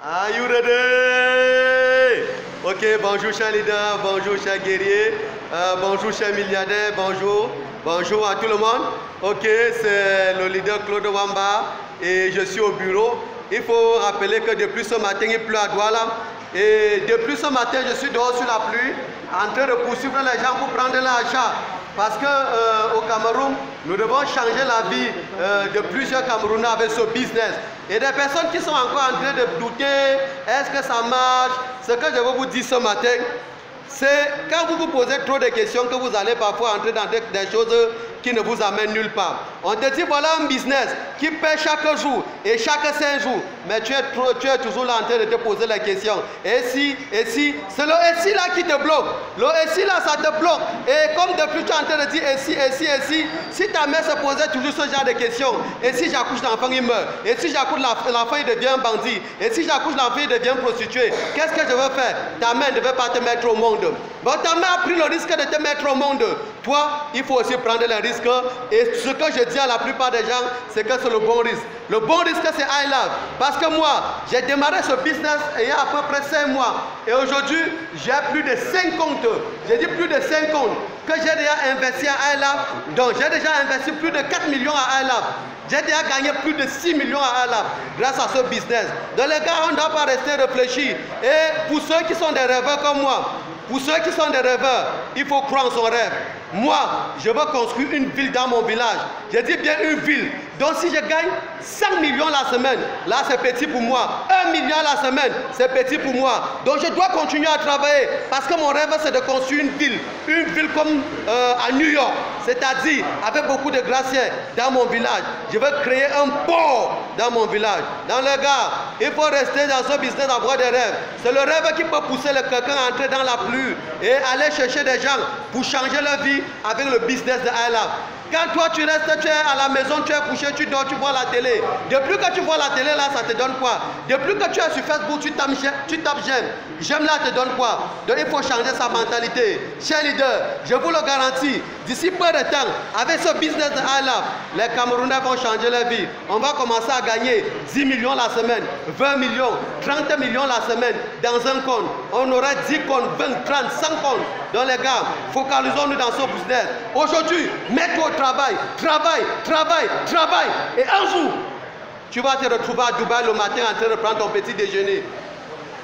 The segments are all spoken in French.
Are you ready? Ok, bonjour chers leaders, bonjour chers guerriers, bonjour chers milliardaires, bonjour à tout le monde. Ok, c'est le leader Claude Wamba et je suis au bureau. Il faut rappeler que depuis ce matin, il pleut à Douala. Et depuis ce matin, je suis dehors sur la pluie, en train de poursuivre les gens pour prendre l'argent. Parce qu'au Cameroun, nous devons changer la vie de plusieurs Camerounais avec ce business. Et des personnes qui sont encore en train de douter, est-ce que ça marche? Ce que je veux vous dire ce matin, c'est quand vous vous posez trop de questions que vous allez parfois entrer dans des choses qui ne vous amènent nulle part. On te dit voilà un business qui paie chaque jour et chaque 5 jours, mais tu es toujours là en train de te poser la question. Et si, c'est le et si là qui te bloque. Le et si là ça te bloque. Et comme depuis tu es en train de dire et si ta mère se posait toujours ce genre de questions, et si j'accouche l'enfant il meurt, et si j'accouche l'enfant il devient un bandit, et si j'accouche l'enfant il devient prostitué, qu'est-ce que je veux faire? Ta mère ne veut pas te mettre au monde. Bon, ta mère a pris le risque de te mettre au monde. Toi, il faut aussi prendre le risque. Et ce que je dis à la plupart des gens, c'est que c'est le bon risque. Le bon risque, c'est I Love. Parce que moi, j'ai démarré ce business il y a à peu près 5 mois. Et aujourd'hui, j'ai plus de 5 comptes. J'ai dit plus de 5 comptes que j'ai déjà investi à I Love. Donc, j'ai déjà investi plus de 4 millions à I Love. J'ai déjà gagné plus de 6 millions à I Love grâce à ce business. Donc, les gars, on ne doit pas rester réfléchir. Et pour ceux qui sont des rêveurs comme moi, il faut croire en son rêve. Moi, je veux construire une ville dans mon village. Je dis bien une ville. Donc si je gagne 5 millions la semaine, là c'est petit pour moi. 1 million la semaine, c'est petit pour moi. Donc je dois continuer à travailler parce que mon rêve c'est de construire une ville comme à New York. C'est-à-dire avec beaucoup de glaciers dans mon village. Je veux créer un port dans mon village. Dans les gars, il faut rester dans ce business d'avoir des rêves. C'est le rêve qui peut pousser quelqu'un à entrer dans la pluie et aller chercher des gens pour changer leur vie avec le business de I Love. Quand toi tu restes, tu es à la maison, tu es couché, tu dors, tu vois la télé. Depuis que tu vois la télé là, ça te donne quoi? Depuis que tu es sur Facebook, tu tapes j'aime. J'aime là te donne quoi? Donc il faut changer sa mentalité. Chers leaders, je vous le garantis, d'ici peu de temps, avec ce business de I Love, les Camerounais vont changer leur vie. On va commencer à gagner 10 millions la semaine, 20 millions, 30 millions la semaine dans un compte. On aura 10 comptes, 20, 30, 100 comptes. Donc les gars, focalisons-nous dans ce business. Aujourd'hui, mets-toi au travail. Et un jour, tu vas te retrouver à Dubaï le matin en train de prendre ton petit déjeuner.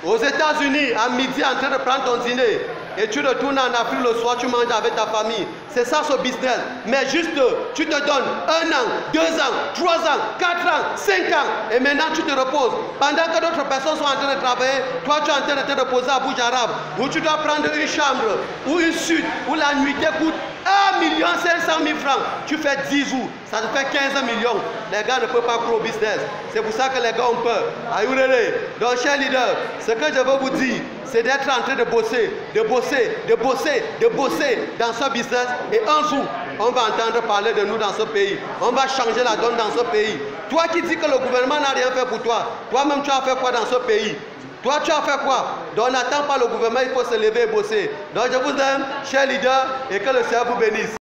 Aux États-Unis, à midi, en train de prendre ton dîner. Et tu retournes en Afrique le soir, tu manges avec ta famille. C'est ça ce business. Mais juste, tu te donnes 1 an, 2 ans, 3 ans, 4 ans, 5 ans. Et maintenant, tu te reposes. Pendant que d'autres personnes sont en train de travailler, toi, tu es en train de te reposer à Bouj Arab, où tu dois prendre une chambre, ou une suite, où la nuitée coûte 1 500 000 francs. Tu fais 10 jours, ça te fait 15 millions. Les gars ne peuvent pas croire au business. C'est pour ça que les gars ont peur. Are you ready? Donc, chers leaders, ce que je veux vous dire, c'est d'être en train de bosser dans ce business. Et un jour, on va entendre parler de nous dans ce pays. On va changer la donne dans ce pays. Toi qui dis que le gouvernement n'a rien fait pour toi, toi-même tu as fait quoi dans ce pays? Toi tu as fait quoi? Donc n'attends pas le gouvernement, il faut se lever et bosser. Donc je vous aime, chers leaders, et que le Seigneur vous bénisse.